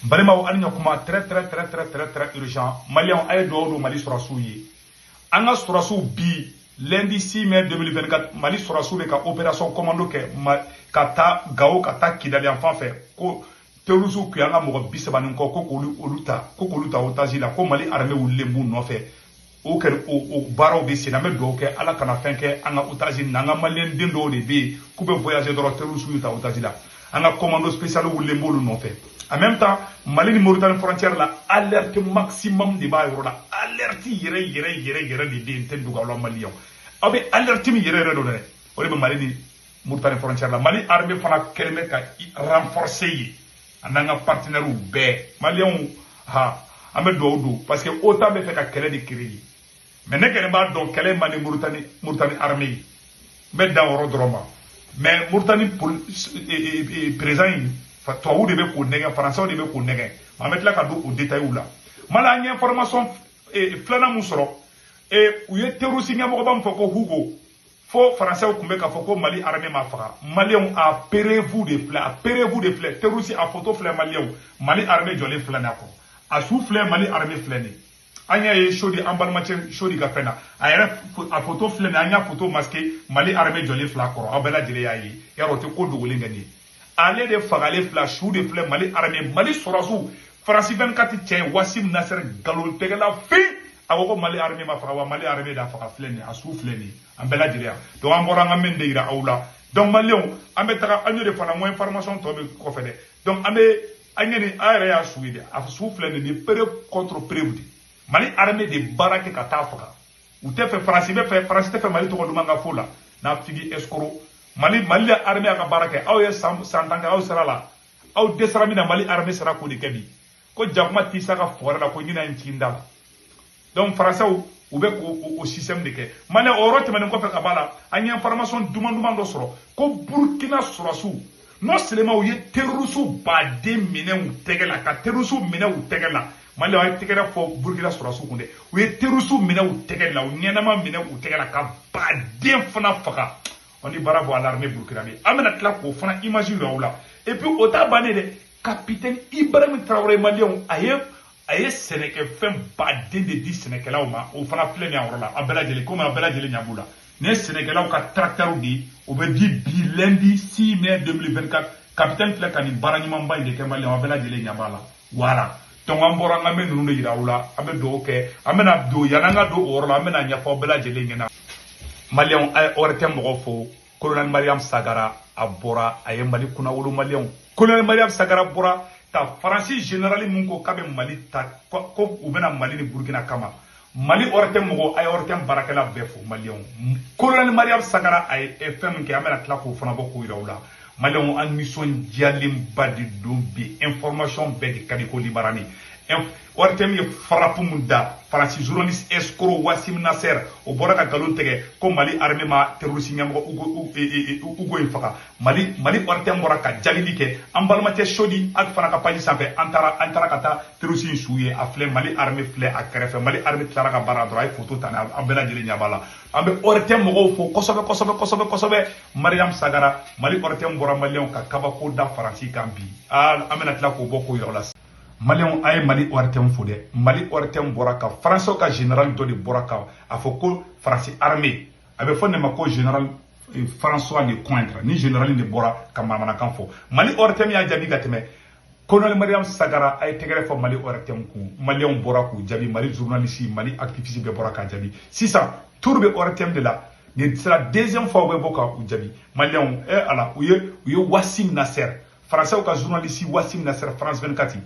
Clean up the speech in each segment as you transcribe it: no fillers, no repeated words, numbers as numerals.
Balima ani kuma très urgent. Malien ay do Mali surasu yi. Anga surasu bi lundi 6 mai 2024 Mali surasu be ka opération commando ke kata Gao kata Kidali en fait ko terusu ku anga mo bisabani ko oluta otaji la ko Mali armée ou lembu no fait o baro be siname do ke ala kana fenke anga otaji nanga malien dindo de be ku be voyager do terusu uta otaji la anga commando spécial ou lembu no fait. En même temps, Mali et Mauritanie frontière la alerte maximum de ba yoro la alerte yere de inten duga la Mali. Abe alerte mi yere do ne. O be Mali ni Mauritanie frontière la Mali armée fana kelme ka renforcer yi. Ananga partenaire ou be Malion ha ame do parce que autant be fait ka kele de créer. Mais ne kele ba donc kele Mali Mauritanie armée. Mais dans Rodroma. Mais Mauritanie pour présent toi de be ko nege français de be ko nege ma mettre la ka do au détail ou là mala nya information flana musoro u ye terroriste nya mo ba mfoko hugo fo français ko mbe ka foko Mali armée ma fara malien apérez-vous de fleurs terroriste a photo fleur malien Mali armée jolé flana ko a souffler Mali armée flani anya ye chodi embalmateur chodi ka fena a photo flana anya photo masqué Mali armée jolé flakoro abela jele yayi yaro te ko dogole ngani allez de fagale flash ou de fleurs Mali armée Mali sorasu France 24 tien Wassim Nasser galol tegala fi awoko Mali armée ma faga Mali armée da faga fleni asu fleni ambela diria donc ambora ngamen de ira awla donc malion ambe taka anyo de fana mo information to be ko fede donc ambe anyeni ayre ya suide asu fleni de pré contre prévu Mali armée de barake kata faga ou te fait France be fait France te fait Mali to ko dumanga fola na figi escroc Mali armée aka barake aw ye santanga aw serala aw desramina Mali armée sera ko de kebi ko jakuma tisa ka fora la ko nyina ntinda donc français ou be ko au système de ke Mali orote men ko fe kabala anya information duma do soro ko Burkina surasu non seulement ou ye terrorisme ba de minen ou tegela ka terrorisme minen ou tegela Mali ay tegela fo Burkina surasu kunde ou ye terrorisme minen ou tegela ou nyenama minen ou tegela ka ba de fana faka. On dit bravo à l'armée burkinabé. Amena tla ko fana image là. Et puis ota bané de capitaine Ibrahim Traoré malien aye Sénégal fait badé de 10 Sénégal au fana plein en là. Abela jeli comme abela jeli nyabula. Ne Sénégal ka tracteur di au be di lundi 6 mai 2024 capitaine Flekani Baranyimamba il est malien abela jeli nyabala. Voilà. Donc ambora ngame nunu de iraula abe do ke amena do yananga do orla amena nya fo abela jeli ngena. Malien ay orte mo fo colonel Mariam Sagara abora ay Mali kuna wolu malien colonel Mariam Sagara bora ta Francis général munko kabe Mali ta ko ubena Mali ni Burkina kama Mali orte mo ay orte barakala befo malien colonel Mariam Sagara ay FM ke amena tla ko fana boko irawla malien an mission dialim badi dombi information be kadi ko libarani ortem ye frappe munda Francis journaliste escroc Wassim Nasser o bora ka galon tege ko Mali armée ma terroriste nyamgo ugo infaka Mali ortem bora ka jalili ke ambalmate chodi ak fana ka pali sampe antara kata terroriste souye a flé Mali armée flé a krefe Mali armée clara ka baradro ay photo tana abela jeli nyabala ambe ortem mo fo kosobe Mariam Sagara Mali ortem bora malien ka kaba ko da Francis kambi amena tla ko boko yola Malien ay Mali ortem fode Mali ortem boraka François ka général do de boraka afoko France armée avait fonne mako général François de Cointre ni général de bora kamana kanfo Mali ortem ya jabi gateme colonel Mariam Sagara ay tegere fo Mali ortem ku Malien boraku jabi Mali journaliste Mali activiste be boraka jabi 600 tourbe ortem de là c'est la deuxième fois où boka ou jabi Malien ala uye Wassim Nasser français ka journaliste Wassim Nasser France 24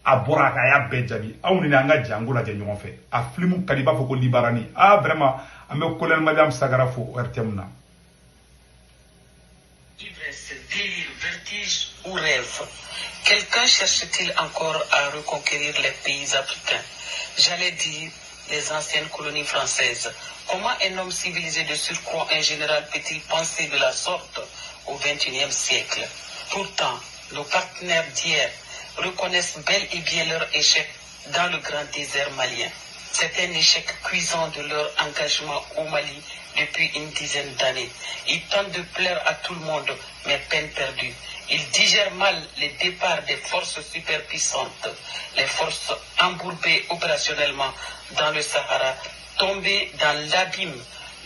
a boraka ya bejabi awni na nga jango la jango fe a flimu kaliba foko libarani vraiment ame colonel Madame Sagara fo RTMna Vivre délire, vertige ou rêve. Quelqu'un cherche-t-il encore à reconquérir les pays africains? J'allais dire les anciennes colonies françaises. Comment un homme civilisé de surcroît un général peut-il penser de la sorte au XXIe siècle? Pourtant, nos partenaires d'hier reconnaissent bel et bien leur échec dans le grand désert malien. C'est un échec cuisant de leur engagement au Mali depuis une dizaine d'années. Ils tentent de plaire à tout le monde, mais peine perdue. Ils digèrent mal les départs des forces superpuissantes, les forces embourbées opérationnellement dans le Sahara, tombées dans l'abîme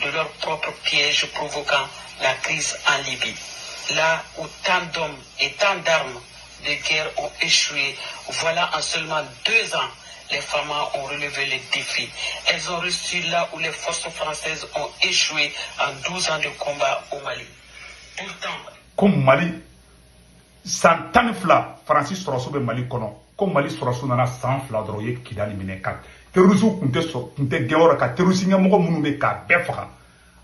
de leur propre piège provoquant la crise en Libye. Là où tant d'hommes et tant d'armes de guerre ont échoué, voilà en seulement 2 ans, les femmes ont relevé les défis. Elles ont reçu là où les forces françaises ont échoué en 12 ans de combat au Mali. Pourtant, comme Mali, Santane fla, Francis Sorosso be Mali kono, comme Mali Sorosso nana 100 fla droye Kidali minekat. Terrorisme kunte geora ka terrorisme moko munube ka befa.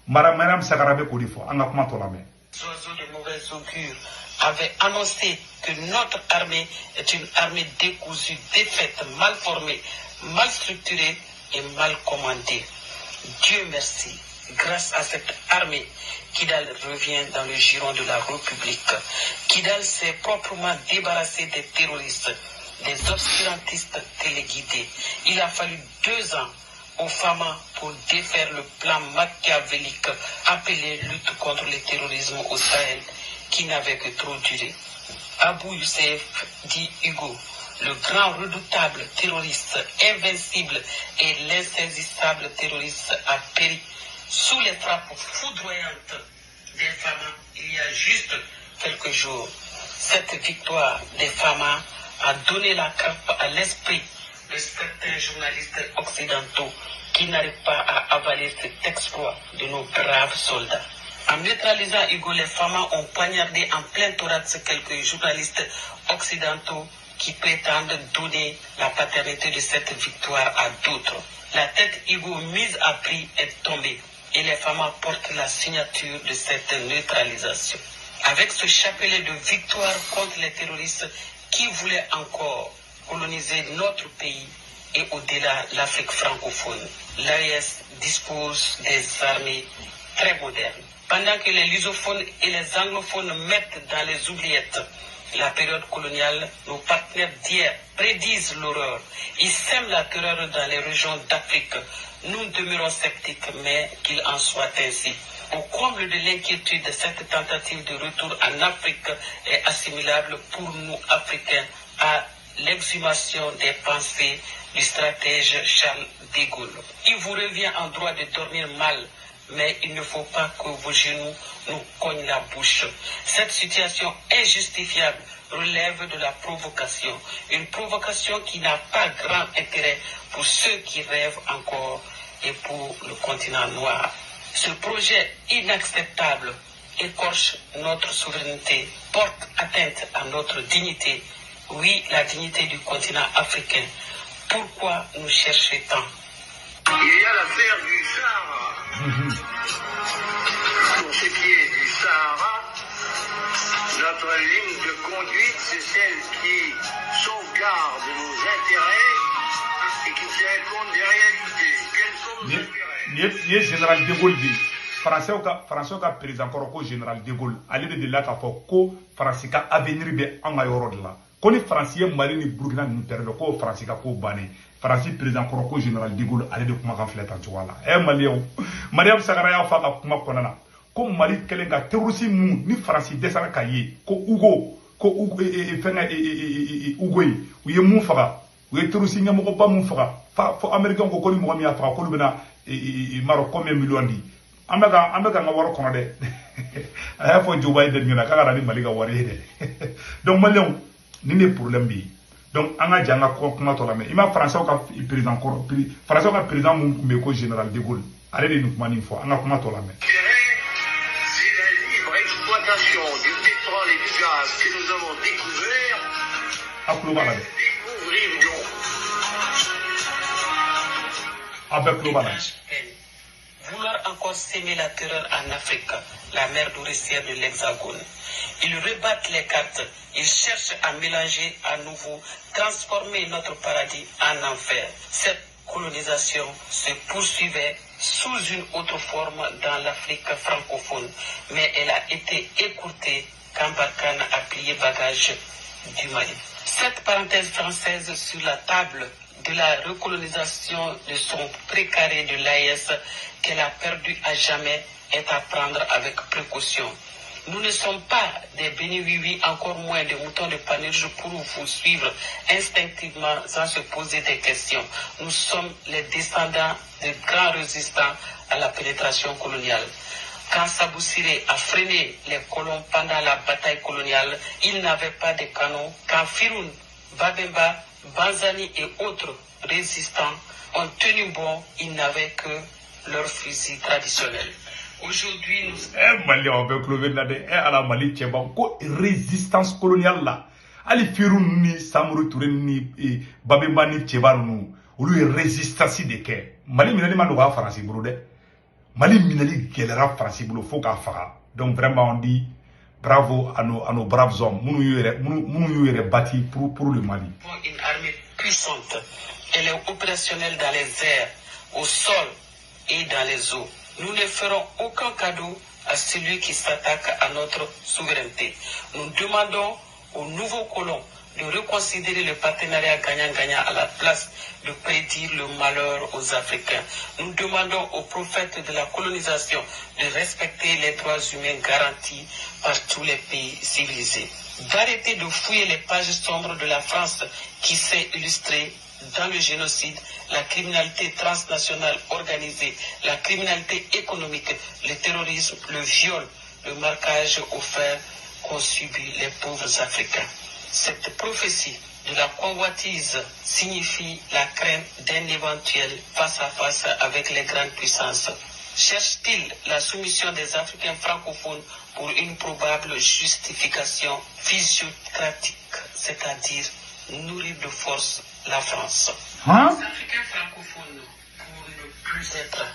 Madame Sagarabe Kodifo, anga kuma tolame. Les oiseaux de mauvaise augure avaient annoncé que notre armée est une armée décousue, défaite, mal formée, mal structurée et mal commandée. Dieu merci, grâce à cette armée, Kidal revient dans le giron de la République. Kidal s'est proprement débarrassé des terroristes, des obscurantistes téléguidés. Il a fallu 2 ans aux femmes pour défaire le plan machiavélique appelé lutte contre le terrorisme au Sahel, qui n'avait que trop duré. Abou Youssef, dit Hugo, le grand redoutable terroriste, invincible et l'insaisissable terroriste, a péri sous les frappes foudroyantes des femmes il y a juste quelques jours. Cette victoire des femmes a donné la crampe à l'esprit de certains journalistes occidentaux qui n'arrivent pas à avaler cet exploit de nos braves soldats. En neutralisant Hugo, les femmes ont poignardé en plein thorax quelques journalistes occidentaux qui prétendent donner la paternité de cette victoire à d'autres. La tête Hugo mise à prix est tombée et les femmes portent la signature de cette neutralisation. Avec ce chapelet de victoire contre les terroristes qui voulaient encore coloniser notre pays et au-delà l'Afrique francophone, l'AES dispose des armées très modernes. Pendant que les lusophones et les anglophones mettent dans les oubliettes la période coloniale, nos partenaires d'hier prédisent l'horreur. Ils sèment la terreur dans les régions d'Afrique. Nous demeurons sceptiques, mais qu'il en soit ainsi. Au comble de l'inquiétude, cette tentative de retour en Afrique est assimilable pour nous, Africains, à l'exhumation des pensées du stratège Charles de Gaulle. Il vous revient en droit de dormir mal, mais il ne faut pas que vos genoux nous cognent la bouche. Cette situation injustifiable relève de la provocation, une provocation qui n'a pas grand intérêt pour ceux qui rêvent encore et pour le continent noir. Ce projet inacceptable écorche notre souveraineté, porte atteinte à notre dignité, oui, la dignité du continent africain. Pourquoi nous chercher tant? Il y a l'affaire du Sahara. Pour ce qui est du Sahara, notre ligne de conduite, c'est celle qui sauvegarde nos intérêts et qui tient compte des réalités. Quels sont nos intérêts? Il y a général de Gaulle dit, Français ka président ko général de Gaulle, allez de là ka fo ko France ka avenir be en ayoro de là. Koni Français Mali ni Burkina ni perdre ko France ka ko bané. France président ko général de Gaulle allez de kuma kan fleta wala. Mariam Sagara ya fa ka kuma konana. Ko Mali kelenga terrorisme ni France desala kaye ko Hugo fenga Hugo yi mu faga. Oui, terrorisme ni mo ko ba mu faga. Fa américain ko koni mo mi afa ko bena Maroc combien millions di. Amega nga waro kono de. Aya fo Joe Biden ngena kala ni Mali ga wari de. Donc Malion ni ne problème bi. Donc anga janga ko kuma to la mais ima français ka président ko français ka président mu ko général de Gaulle. Allez nous kuma ni fo anga kuma to la mais. C'est la libre exploitation du pétrole et du gaz que nous avons découvert. Découvrions. Avec le Vouloir encore s'aimer la terreur en Afrique, la mer nourricière de l'Hexagone. Ils rebattent les cartes, ils cherchent à mélanger à nouveau, transformer notre paradis en enfer. Cette colonisation se poursuivait sous une autre forme dans l'Afrique francophone, mais elle a été écourtée quand Barkhane a plié bagage du Mali. Cette parenthèse française sur la table de la recolonisation de son précaré de l'AES qu'elle a perdu à jamais est à prendre avec précaution. Nous ne sommes pas des béni-oui-oui, encore moins des moutons de Panurge pour vous suivre instinctivement sans se poser des questions. Nous sommes les descendants de grands résistants à la pénétration coloniale. Quand Sabou Siré a freiné les colons pendant la bataille coloniale, il n'avait pas de canons. Quand Firoun, Babemba, Banzani et autres résistants ont tenu bon, ils n'avaient que leurs fusils traditionnels. Aujourd'hui, nous... Mali on veut clover là de à la Mali tcheba ko résistance coloniale là. Ali Firoun ni Samori Touré ni Babemba ni tcheba nous. Olu résistance de ke. Mali minali ma no ga France brodé. Mali minali gelera France bolo faut ka fara. Donc vraiment on dit bravo à nos braves hommes. Mounou yere bâti pour le Mali. Une armée puissante. Elle est opérationnelle dans les airs, au sol et dans les eaux. Nous ne ferons aucun cadeau à celui qui s'attaque à notre souveraineté. Nous demandons aux nouveaux colons de reconsidérer le partenariat gagnant-gagnant à la place de prédire le malheur aux Africains. Nous demandons aux prophètes de la colonisation de respecter les droits humains garantis par tous les pays civilisés. D'arrêter de fouiller les pages sombres de la France qui s'est illustrée dans le génocide, la criminalité transnationale organisée, la criminalité économique, le terrorisme, le viol, le marquage au fer qu'ont subi les pauvres Africains. Cette prophétie de la convoitise signifie la crainte d'un éventuel face-à-face avec les grandes puissances. Cherche-t-il la soumission des Africains francophones pour une probable justification physiocratique, c'est-à-dire nourrir de force la France? Hein? Les Africains francophones, pour ne plus être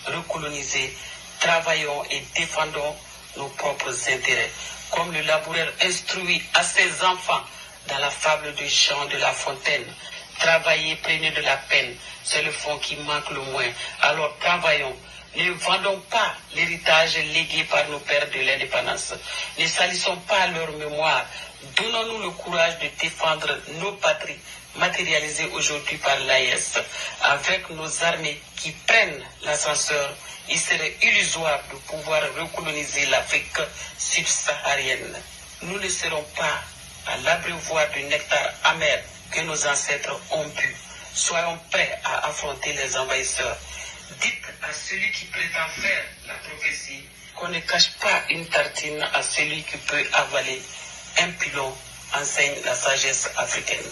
recolonisés, travaillons et défendons nos propres intérêts. Comme le laboureur instruit à ses enfants dans la fable de Jean de La Fontaine. Travailler, prenez de la peine, c'est le fond qui manque le moins. Alors travaillons. Ne vendons pas l'héritage légué par nos pères de l'indépendance. Ne salissons pas leur mémoire. Donnons-nous le courage de défendre nos patries, matérialisées aujourd'hui par l'AES. Avec nos armées qui prennent l'ascenseur, il serait illusoire de pouvoir recoloniser l'Afrique subsaharienne. Nous ne serons pas à l'abreuvoir du nectar amer que nos ancêtres ont bu. Soyons prêts à affronter les envahisseurs. Dites à celui qui prétend faire la prophétie qu'on ne cache pas une tartine à celui qui peut avaler un pilon, enseigne la sagesse africaine.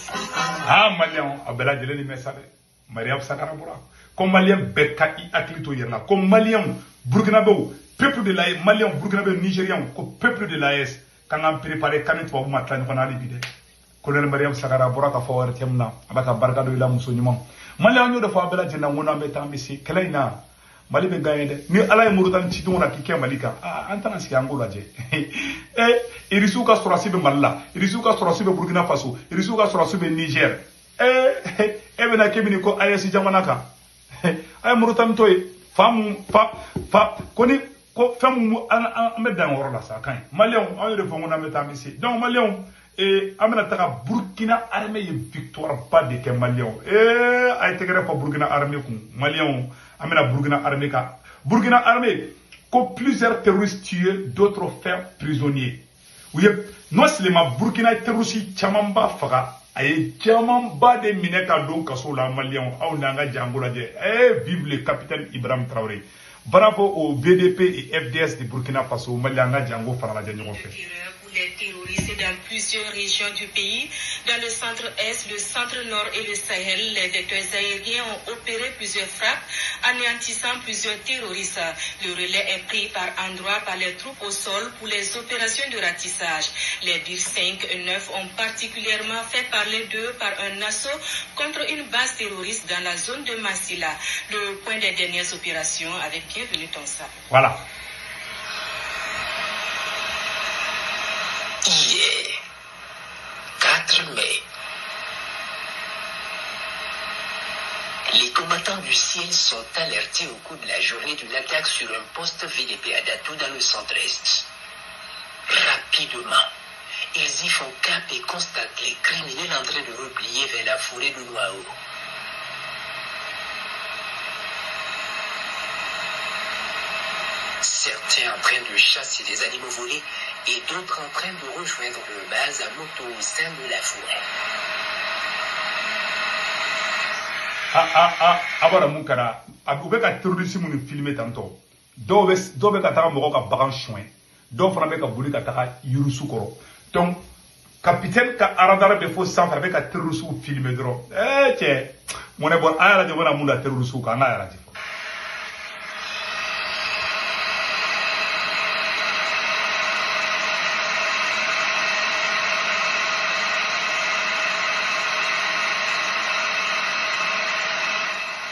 Ah, Malien, Abela Jeleni Messade, Mariam Sakarabura. Comme Malien Beka I Aklito Yerla, comme Malien Burkinabé, peuple de l'AES, Malien Burkinabé Nigérian, peuple de l'AES, quand on prépare Kanet pour vous matin, on a libéré. Colonel Mariam Sakarabura, qui a fait un thème, avec un barcade de la moussouniement. Malien, on a fait Abela Jena, on a mis un messie, Kelaina. Mali be gagne ni ala e murutan ci dona ki ke malika antana si angola je irisu ka sorasi be malla irisu ka sorasi be Burkina Faso irisu ka sorasi be Niger bena kebini ko ayesi jamana ka ay murutan toy fam koni ko fam me dan worola sa kan malion ay de fongo na metamisi donc malion amena taka Burkina armée victoire pas de ke malion ay tegere fa Burkina armée ku malion amena Burkina armée ka Burkina armée que plusieurs terroristes tués, d'autres faits prisonniers. Oui, non seulement Burkina terroristes chamamba faga aye chamamba de mineta do kasola malion au nanga jangola de vive le capitaine Ibrahim Traoré. Bravo au BDP et FDS de Burkina Faso malianga jango farala jango fait. Les terroristes dans plusieurs régions du pays. Dans le centre-est, le centre-nord et le Sahel, les vecteurs aériens ont opéré plusieurs frappes, anéantissant plusieurs terroristes. Le relais est pris par endroits par les troupes au sol pour les opérations de ratissage. Les DIR 5 et 9 ont particulièrement fait parler d'eux par un assaut contre une base terroriste dans la zone de Massila. Le point des dernières opérations avec Bienvenue Tonsa. Voilà. Hier, 4 mai, les combattants du ciel sont alertés au cours de la journée d'une attaque sur un poste VDP à Datou dans le centre-est. Rapidement, ils y font cap et constatent les criminels en train de replier vers la forêt de Noao. certains en train de chasser des animaux volés et d'autres en train de rejoindre leur base à moto au sein de la forêt. Abara mun kɛra u bɛ ka terroriste minnu filmer tantɔ dɔw bɛ ka taga mɔgɔw ka bagan soin dɔw fana bɛ ka boli ka taga yirisu kɔrɔ donc capitaine ka radar bɛ fo sanfɛ a bɛ ka terroriste filmer dɔrɔn cɛ mɔnɛ bɔ a yɛrɛ de bɛna mun da terroriste kan an ka yɛrɛ de fɔ.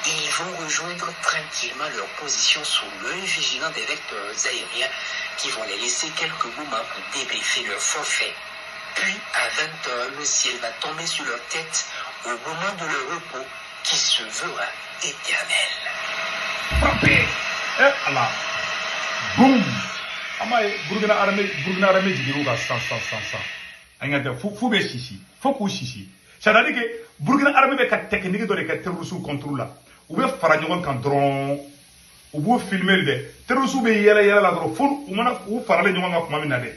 Ils vont rejoindre tranquillement leur position sous l'œil vigilant des vecteurs aériens qui vont les laisser quelques moments pour débriefer leur forfait. Puis, à 20h, le ciel va tomber sur leur tête au moment de leur repos qui se verra éternel. Frappé! Allah! Boum! Amaye, Burkina Armée jigirou ka san. Angate, fou be chichi. Fou kou chichi. C'est-à-dire que Burkina Armée be ka technique de ka terroristes contrôle là. Ou be fara ɲɔgɔn kan dɔrɔn u b'u filmer dɛ terroristes be yɛlɛ la dɔrɔn fo u faralen ɲɔgɔn kan kuma min na dɛ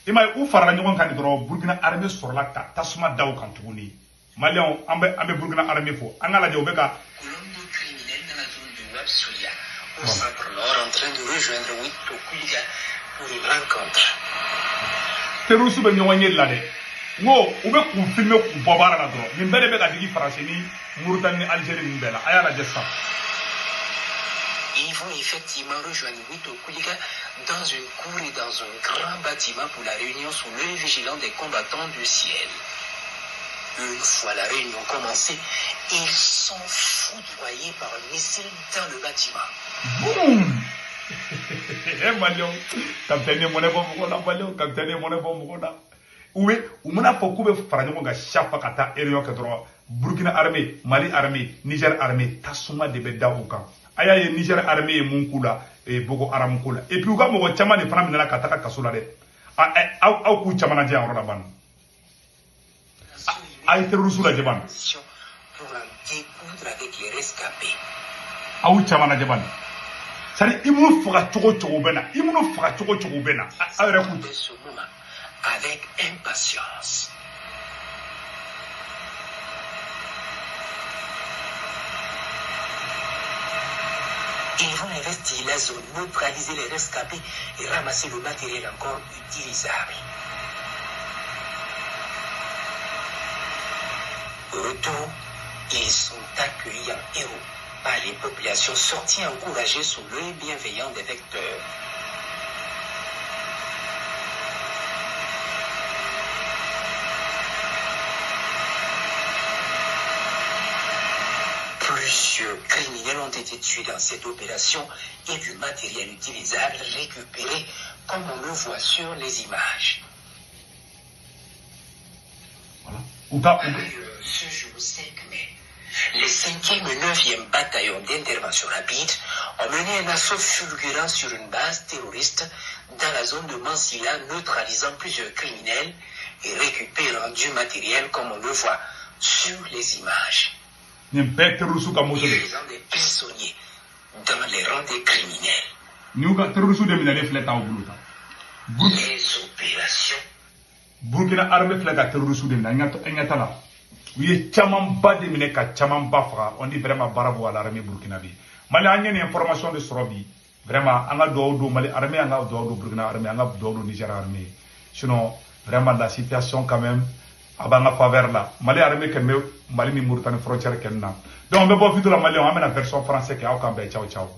i m'a ye u farala ɲɔgɔn kan dɔrɔn Burkina Armée sɔrɔla ka tasuma da u kan tuguni Maliens an bɛ Burkina Armée fo an ka lajɛ u bɛ ka Colombo criminel dans la zone de Wapsolia, au centre nord, en train de rejoindre Wito Kuliga pour une rencontre. terroristes be ɲɔgɔn ye la dɛ ngo u bɛ k'u filmer k'u bɔ baara la dɔrɔn nin bɛɛ de bɛ ka digi Faransi ni Mauritanie ni Algérie nin bɛɛ la a y'a lajɛ sisan. Ils vont effectivement rejoindre Wito Kuliga dans une cour et dans un grand bâtiment pour la réunion sous l'œil vigilant des combattants du ciel. Une fois la réunion commencée, ils sont foudroyés par un missile dans le bâtiment. Boum! Maliens, capitaine mon bon mɔgɔ la Maliens, capitaine mon bon mɔgɔ la. U mana fɔ k'u bɛ fara ɲɔgɔn kan chaque fois ka taa réunion kɛ dɔrɔn Burkina Armée, Mali Armée, Niger Armée tasuma de bɛ da u kan. A y'a ye Niger Armée ye mun k'u la Boko Haram ko la et puis u ka mɔgɔ caman de fana minɛna ka taga kaso la dɛ. Aw k'u caman lajɛ a yɔrɔ la ban. A ye terroristes lajɛ ban. Pour en découdre avec les rescapés. Aw caman lajɛ ban. C'est-à-dire i minnu faga cogo bɛ na i minnu faga cogo bɛ na aw yɛrɛ k'u. De ce moment avec impatience. Ils vont investir la zone, neutraliser les rescapés et ramasser le matériel encore utilisable. Au retour, ils sont accueillis en héros par les populations sorties encouragées sous l'œil bienveillant des vecteurs. Plusieurs criminels ont été tués dans cette opération et du matériel utilisable récupéré comme on le voit sur les images. Voilà. Ce jour 5 mai, les 5e et 9e bataillons d'intervention rapide ont mené un assaut fulgurant sur une base terroriste dans la zone de Mansilla, neutralisant plusieurs criminels et récupérant du matériel comme on le voit sur les images. Nin bɛɛ terroristes ka moto de. Faisant des prisonniers dans les rangs des criminels. N'u ka terroristes de minɛlen filɛ t'aw bolo tan. Les opérations. Burkina Armée filɛ ka terroristes de minɛ an ɲɛ t'a la. U ye camanba de minɛ ka camanba faga on dit vraiment bravo à l'armée burkinabé. Mali an ye nin information de sɔrɔ bi vraiment an ka dugawu don Mali armée an ka dugawu don Burkina armée an ka dugawu don Niger armée sinon vraiment la situation quand même a b'an ka faveur la Mali armée kɛlen bɛ Mali ni Mauritanie frontière kɛlɛ na donc an bɛ bɔ vidéo la Maliens an bɛna version français kɛ aw kan bɛn ciao ciao.